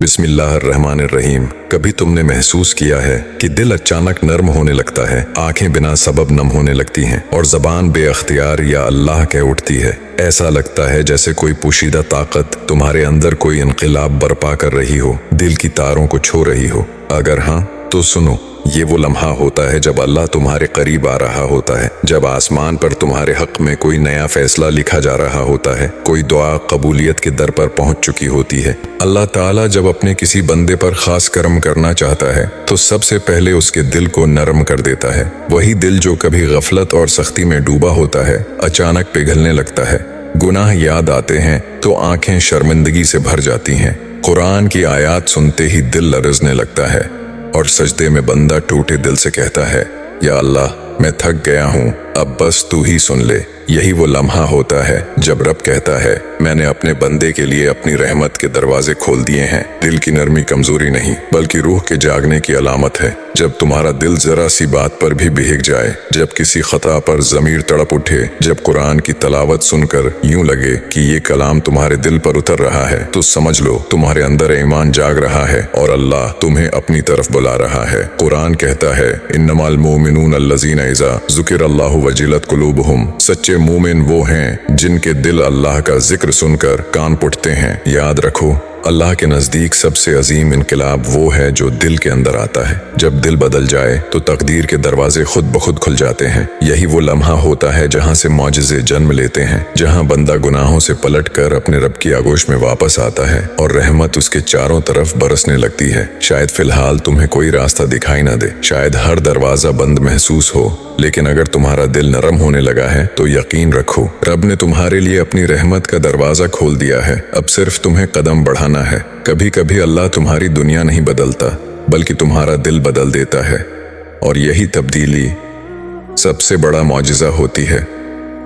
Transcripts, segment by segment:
बिस्मिल्लाह अर्रहमान अर्रहीम। कभी तुमने महसूस किया है कि दिल अचानक नर्म होने लगता है, आंखें बिना सबब नम होने लगती हैं और ज़बान बेअख्तियार या अल्लाह कह उठती है। ऐसा लगता है जैसे कोई पोशीदा ताकत तुम्हारे अंदर कोई इनक़िलाब बर्पा कर रही हो, दिल की तारों को छू रही हो। अगर हाँ तो सुनो, ये वो लम्हा होता है जब अल्लाह तुम्हारे करीब आ रहा होता है, जब आसमान पर तुम्हारे हक में कोई नया फैसला लिखा जा रहा होता है, कोई दुआ कबूलियत के दर पर पहुंच चुकी होती है। अल्लाह ताला जब अपने किसी बंदे पर खास करम करना चाहता है तो सबसे पहले उसके दिल को नरम कर देता है। वही दिल जो कभी गफलत और सख्ती में डूबा होता है, अचानक पिघलने लगता है। गुनाह याद आते हैं तो आंखें शर्मिंदगी से भर जाती हैं। कुरान की आयत सुनते ही दिल लरजने लगता है और सजदे में बंदा टूटे दिल से कहता है, या अल्लाह, मैं थक गया हूँ, अब बस तू ही सुन ले। यही वो लम्हा होता है जब रब कहता है, मैंने अपने बंदे के लिए अपनी रहमत के दरवाजे खोल दिए हैं। दिल की नरमी कमजोरी नहीं बल्कि रूह के जागने की अलामत है। जब तुम्हारा दिल जरा सी बात पर भी भीग जाए, जब किसी खता पर ज़मीर तड़प उठे, जब कुरान की तलावत सुनकर यूं लगे कि ये कलाम तुम्हारे दिल पर उतर रहा है, तो समझ लो तुम्हारे अंदर ईमान जाग रहा है और अल्लाह तुम्हें अपनी तरफ बुला रहा है। कुरान कहता है, इन्नमल मोमिनून अल्लज़ीना इज़ा ज़ुकिरल्लाहु वजिलत कुलूबुहुम। सच्चे मोमिन वो हैं जिनके दिल अल्लाह का जिक्र सुनकर कांप उठते हैं। याद रखो, अल्लाह के नज़दीक सबसे अजीम इनकलाब वो है जो दिल के अंदर आता है। जब दिल बदल जाए तो तकदीर के दरवाजे खुद ब खुद खुल जाते हैं। यही वो लम्हा होता है जहाँ से मौजिज़े जन्म लेते हैं, जहाँ बंदा गुनाहों से पलट कर अपने रब की आगोश में वापस आता है और रहमत उसके चारों तरफ बरसने लगती है। शायद फिलहाल तुम्हें कोई रास्ता दिखाई ना दे, शायद हर दरवाज़ा बंद महसूस हो, लेकिन अगर तुम्हारा दिल नरम होने लगा है तो यकीन रखो, रब ने तुम्हारे लिए अपनी रहमत का दरवाज़ा खोल दिया है। अब सिर्फ तुम्हें कदम बढ़ाना है। कभी कभी अल्लाह तुम्हारी दुनिया नहीं बदलता बल्कि तुम्हारा दिल बदल देता है, और यही तब्दीली सबसे बड़ा मौजिज़ा होती है,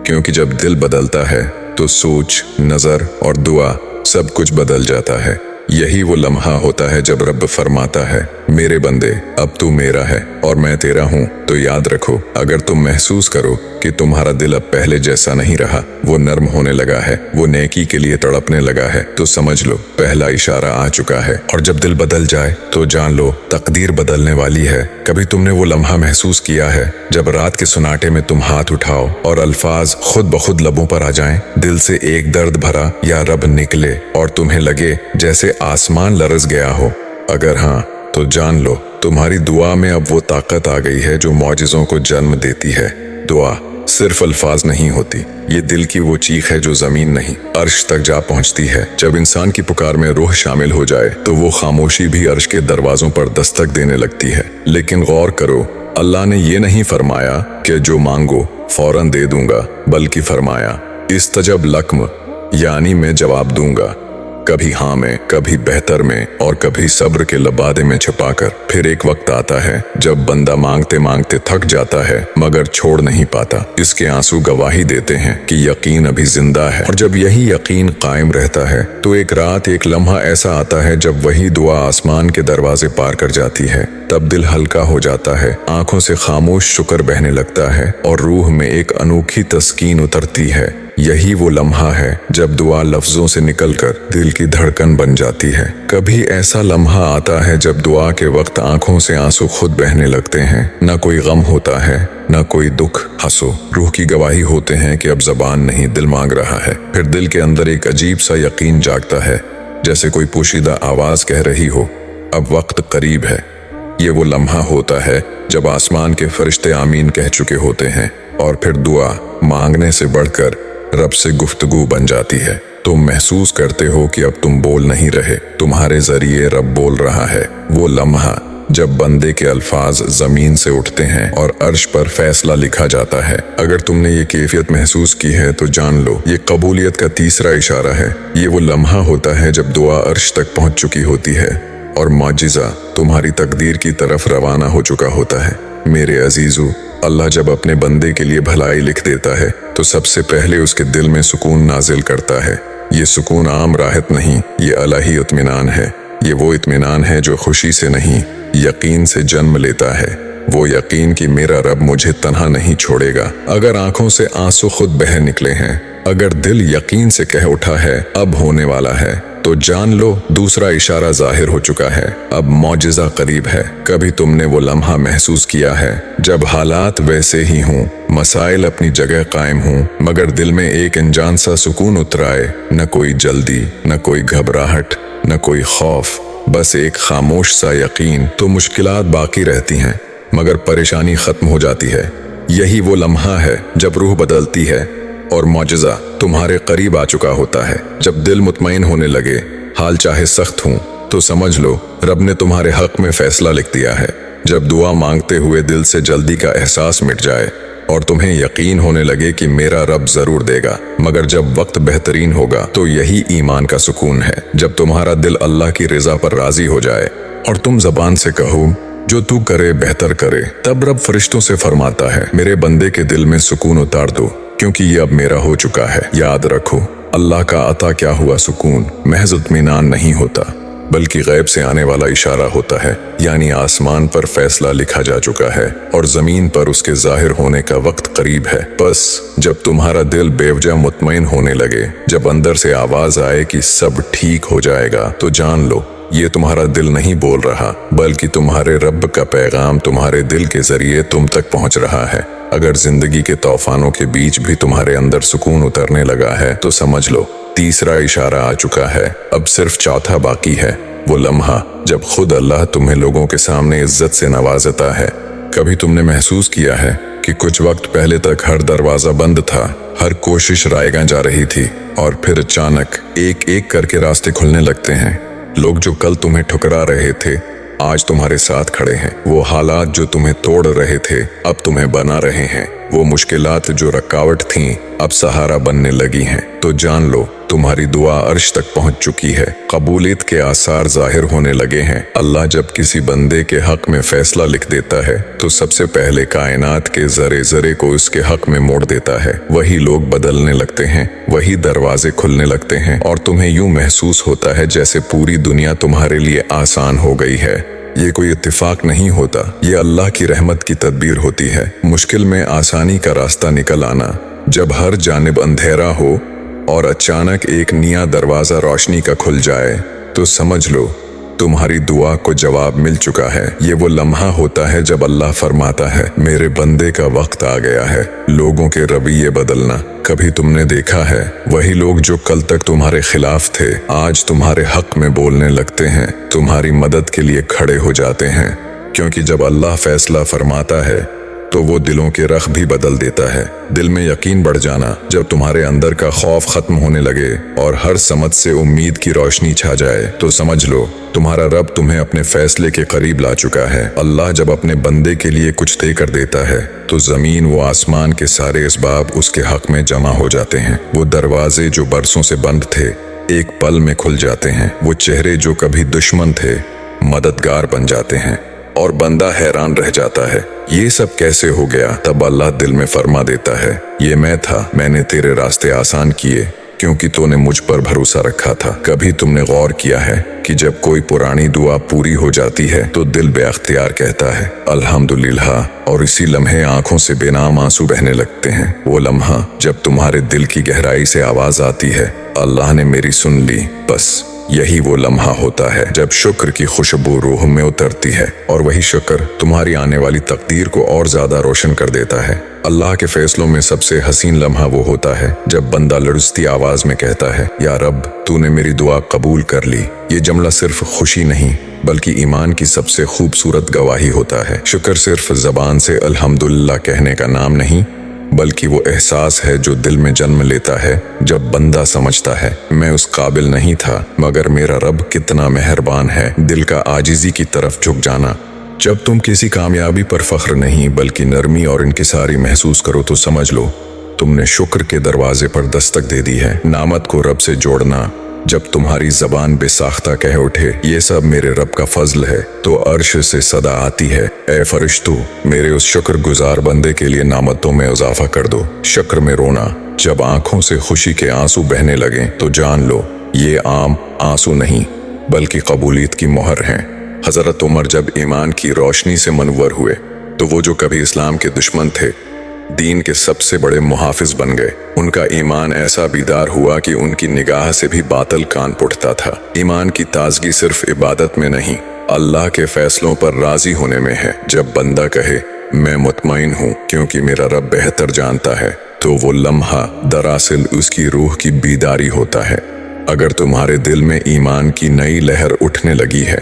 क्योंकि जब दिल बदलता है तो सोच, नज़र और दुआ सब कुछ बदल जाता है। यही वो लम्हा होता है जब रब फरमाता है, मेरे बंदे, अब तू मेरा है और मैं तेरा हूँ। तो याद रखो, अगर तुम महसूस करो कि तुम्हारा दिल अब पहले जैसा नहीं रहा, वो नर्म होने लगा है, वो नेकी के लिए तड़पने लगा है, तो समझ लो पहला इशारा आ चुका है। और जब दिल बदल जाए तो जान लो तकदीर बदलने वाली है। कभी तुमने वो लम्हा महसूस किया है जब रात के सुनाटे में तुम हाथ उठाओ और अल्फाज खुद ब खुद लबों पर आ जाएं, दिल से एक दर्द भरा या रब निकले और तुम्हें लगे जैसे आसमान लरज गया हो? अगर हाँ तो जान लो तुम्हारी दुआ में अब वो ताकत आ गई है जो मौजिज़ों को जन्म देती है। दुआ सिर्फ अल्फाज नहीं होती, ये दिल की वो चीख है जो ज़मीन नहीं अर्श तक जा पहुंचती है। जब इंसान की पुकार में रूह शामिल हो जाए तो वो खामोशी भी अर्श के दरवाजों पर दस्तक देने लगती है। लेकिन गौर करो, अल्लाह ने ये नहीं फरमाया कि जो मांगो फौरन दे दूंगा, बल्कि फरमाया इस्तजब लक्म, यानी मैं जवाब दूंगा, कभी हाँ में, कभी बेहतर में और कभी सब्र के लबादे में छुपाकर। फिर एक वक्त आता है जब बंदा मांगते मांगते थक जाता है मगर छोड़ नहीं पाता। इसके आंसू गवाही देते हैं कि यकीन अभी जिंदा है। और जब यही यकीन कायम रहता है तो एक रात, एक लम्हा ऐसा आता है जब वही दुआ आसमान के दरवाजे पार कर जाती है। तब दिल हल्का हो जाता है, आंखों से खामोश शुक्र बहने लगता है और रूह में एक अनोखी तस्कीन उतरती है। यही वो लम्हा है जब दुआ लफ्जों से निकलकर दिल की धड़कन बन जाती है। कभी ऐसा लम्हा आता है जब दुआ के वक्त आंखों से आंसू खुद बहने लगते हैं। न कोई गम होता है, न कोई दुख। हंसो, रूह की गवाही होते हैं कि अब जबान नहीं, दिल मांग रहा है। फिर दिल के अंदर एक अजीब सा यकीन जागता है, जैसे कोई पोशीदा आवाज कह रही हो, अब वक्त करीब है। ये वो लम्हा होता है जब आसमान के फरिश्ते आमीन कह चुके होते हैं और फिर दुआ मांगने से बढ़कर रब से गुफ्तगू बन जाती है। तुम महसूस करते हो कि अब तुम बोल नहीं रहे, तुम्हारे जरिए रब बोल रहा है। वो लम्हा जब बंदे के अल्फाज जमीन से उठते हैं और अर्श पर फैसला लिखा जाता है। अगर तुमने ये कैफियत महसूस की है तो जान लो ये कबूलियत का तीसरा इशारा है। ये वो लम्हा होता है जब दुआ अर्श तक पहुंच चुकी होती है और मौजिज़ा तुम्हारी तकदीर की तरफ रवाना हो चुका होता है। मेरे अजीजों, अल्लाह जब अपने बंदे के लिए भलाई लिख देता है तो सबसे पहले उसके दिल में सुकून नाजिल करता है। ये सुकून आम राहत नहीं, ये इलाही इत्मीनान है। ये वो इत्मीनान है जो खुशी से नहीं, यकीन से जन्म लेता है। वो यकीन कि मेरा रब मुझे तन्हा नहीं छोड़ेगा। अगर आंखों से आंसू खुद बह निकले हैं, अगर दिल यकीन से कह उठा है अब होने वाला है, तो जान लो दूसरा इशारा जाहिर हो चुका है, अब मौजिज़ा करीब है। कभी तुमने वो लम्हा महसूस किया है जब हालात वैसे ही हों, मसाइल अपनी जगह कायम हों, मगर दिल में एक अनजान सा सुकून उतर आए, न कोई जल्दी, न कोई घबराहट, न कोई खौफ, बस एक खामोश सा यकीन। तो मुश्किलात बाकी रहती हैं मगर परेशानी खत्म हो जाती है। यही वो लम्हा है जब रूह बदलती है और मौजिज़ा तुम्हारे करीब आ चुका होता है। जब दिल मुतमईन होने लगे, हाल चाहे सख्त हों, तो समझ लो रब ने तुम्हारे हक में फैसला लिख दिया है। जब दुआ मांगते हुए दिल से जल्दी का एहसास मिट जाए और तुम्हें यकीन होने लगे कि मेरा रब जरूर देगा, मगर जब वक्त बेहतरीन होगा तो यही ईमान का सुकून है। जब तुम्हारा दिल अल्लाह की रज़ा पर राजी हो जाए और तुम ज़बान से कहो जो तू करे बेहतर करे, तब रब फरिश्तों से फरमाता है मेरे बंदे के दिल में सुकून उतार दो, क्योंकि ये अब मेरा हो चुका है। याद रखो अल्लाह का अता क्या हुआ सुकून महज इत्मीनान नहीं होता, बल्कि गैब से आने वाला इशारा होता है। यानी आसमान पर फैसला लिखा जा चुका है और जमीन पर उसके जाहिर होने का वक्त करीब है। बस जब तुम्हारा दिल बेवजह मुतमईन होने लगे, जब अंदर से आवाज आए कि सब ठीक हो जाएगा, तो जान लो ये तुम्हारा दिल नहीं बोल रहा, बल्कि तुम्हारे रब का पैगाम तुम्हारे दिल के जरिए तुम तक पहुंच रहा है। अगर जिंदगी के तूफानों के बीच भी तुम्हारे अंदर सुकून उतरने लगा है, तो समझ लो तीसरा इशारा आ चुका है। अब सिर्फ चौथा बाकी है, वो लम्हा जब खुद अल्लाह तुम्हें लोगों के सामने इज्जत से नवाजता है। कभी तुमने महसूस किया है कि कुछ वक्त पहले तक हर दरवाजा बंद था, हर कोशिश रायगा जा रही थी, और फिर अचानक एक एक करके रास्ते खुलने लगते हैं। लोग जो कल तुम्हें ठुकरा रहे थे आज तुम्हारे साथ खड़े हैं। वो हालात जो तुम्हें तोड़ रहे थे अब तुम्हें बना रहे हैं। वो मुश्किलात जो रुकावट थीं अब सहारा बनने लगी हैं। तो जान लो तुम्हारी दुआ अर्श तक पहुंच चुकी है, कबूलियत के आसार जाहिर होने लगे हैं। अल्लाह जब किसी बंदे के हक में फैसला लिख देता है तो सबसे पहले कायनात के जरे जरे को उसके हक में मोड़ देता है। वही लोग बदलने लगते हैं, वही दरवाजे खुलने लगते हैं, और तुम्हें यूं महसूस होता है जैसे पूरी दुनिया तुम्हारे लिए आसान हो गई है। ये कोई इत्तेफाक नहीं होता, ये अल्लाह की रहमत की तदबीर होती है। मुश्किल में आसानी का रास्ता निकल आना, जब हर जानिब अंधेरा हो और अचानक एक नया दरवाजा रोशनी का खुल जाए, तो समझ लो तुम्हारी दुआ को जवाब मिल चुका है। ये वो लम्हा होता है जब अल्लाह फरमाता है मेरे बंदे का वक्त आ गया है। लोगों के रवैये बदलना। कभी तुमने देखा है वही लोग जो कल तक तुम्हारे खिलाफ थे आज तुम्हारे हक में बोलने लगते हैं, तुम्हारी मदद के लिए खड़े हो जाते हैं, क्योंकि जब अल्लाह फैसला फरमाता है तो वो दिलों के रख भी बदल देता है। दिल में यकीन बढ़ जाना, जब तुम्हारे अंदर का खौफ खत्म होने लगे और हर समझ से उम्मीद की रोशनी छा जाए, तो समझ लो तुम्हारा रब तुम्हें अपने फैसले के करीब ला चुका है। अल्लाह जब अपने बंदे के लिए कुछ तय कर देता है तो जमीन व आसमान के सारे असबाब उसके हक में जमा हो जाते हैं। वो दरवाजे जो बरसों से बंद थे एक पल में खुल जाते हैं। वो चेहरे जो कभी दुश्मन थे मददगार बन जाते हैं, और बंदा हैरान रह जाता है ये सब कैसे हो गया। तब अल्लाह दिल में फरमा देता है ये मैं था, मैंने तेरे रास्ते आसान किए क्योंकि तूने मुझ पर भरोसा रखा था। कभी तुमने गौर किया है कि जब कोई पुरानी दुआ पूरी हो जाती है तो दिल बेअख्तियार कहता है अल्हम्दुलिल्लाह, और इसी लम्हे आंखों से बेनाम आंसू बहने लगते हैं। वो लम्हा जब तुम्हारे दिल की गहराई से आवाज आती है अल्लाह ने मेरी सुन ली, बस यही वो लम्हा होता है जब शुक्र की खुशबू रूह में उतरती है, और वही शुक्र तुम्हारी आने वाली तकदीर को और ज्यादा रोशन कर देता है। अल्लाह के फैसलों में सबसे हसीन लम्हा वो होता है जब बंदा लड़ती आवाज में कहता है या रब तूने मेरी दुआ कबूल कर ली। ये जुमला सिर्फ खुशी नहीं बल्कि ईमान की सबसे खूबसूरत गवाही होता है। शुक्र सिर्फ जबान से अल्हम्दुलिल्लाह कहने का नाम नहीं, बल्कि वो एहसास है जो दिल में जन्म लेता है जब बंदा समझता है मैं उस काबिल नहीं था मगर मेरा रब कितना मेहरबान है। दिल का आजिज़ी की तरफ झुक जाना। जब तुम किसी कामयाबी पर फख्र नहीं बल्कि नरमी और इनकिसारी महसूस करो तो समझ लो तुमने शुक्र के दरवाजे पर दस्तक दे दी है। नामत को रब से जोड़ना, जब तुम्हारी जबान बेसाख्ता कह उठे ये सब मेरे रब का फजल है, तो अर्श से सदा आती है ए फरिश्तों मेरे उस शुक्रगुजार बंदे के लिए नामतों में इजाफा कर दो। शुक्र में रोना, जब आंखों से खुशी के आंसू बहने लगे तो जान लो ये आम आंसू नहीं बल्कि कबूलियत की मोहर हैं। हजरत उमर जब ईमान की रोशनी से मनवर हुए तो वो जो कभी इस्लाम के दुश्मन थे, दीन के सबसे बड़े मुहाफिज बन गए। उनका ईमान ऐसा बीदार हुआ कि उनकी निगाह से भी बातिल कान उठता था। ईमान की ताजगी सिर्फ इबादत में नहीं, अल्लाह के फैसलों पर राजी होने में है। जब बंदा कहे मैं मुतमईन हूँ क्योंकि मेरा रब बेहतर जानता है, तो वो लम्हा दरअसल उसकी रूह की बीदारी होता है। अगर तुम्हारे दिल में ईमान की नई लहर उठने लगी है,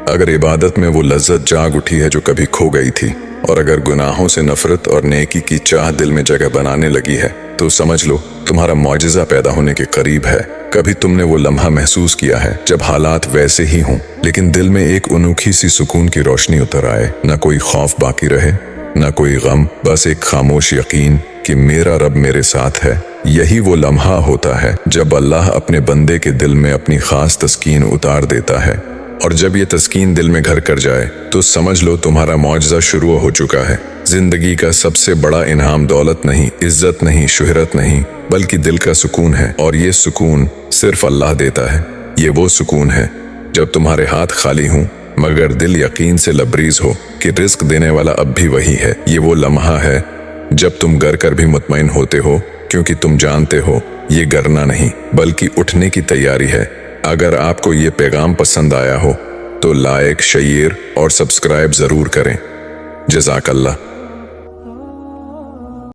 अगर इबादत में वो लज्जत जाग उठी है जो कभी खो गई थी, और अगर गुनाहों से नफरत और नेकी की चाह दिल में जगह बनाने लगी है, तो समझ लो तुम्हारा मौजिज़ा पैदा होने के करीब है। कभी तुमने वो लम्हा महसूस किया है जब हालात वैसे ही हों, लेकिन दिल में एक अनोखी सी सुकून की रोशनी उतर आए, न कोई खौफ बाकी रहे, न कोई गम, बस एक खामोश यकीन कि मेरा रब मेरे साथ है। यही वो लम्हा होता है जब अल्लाह अपने बंदे के दिल में अपनी खास तस्कीन उतार देता है, और जब ये तस्कीन दिल में घर कर जाए तो समझ लो तुम्हारा मौजज़ा शुरू हो चुका है। जिंदगी का सबसे बड़ा इनाम दौलत नहीं, इज्जत नहीं, शोहरत नहीं, बल्कि दिल का सुकून है, और ये सुकून सिर्फ अल्लाह देता है। ये वो सुकून है जब तुम्हारे हाथ खाली हों मगर दिल यकीन से लबरीज हो कि रिस्क देने वाला अब भी वही है। ये वो लम्हा है जब तुम गर कर भी मुतमईन होते हो, क्योंकि तुम जानते हो ये गरना नहीं बल्कि उठने की तैयारी है। अगर आपको ये पैगाम पसंद आया हो तो लाइक, शेयर और सब्सक्राइब ज़रूर करें। जज़ाकल्लाह।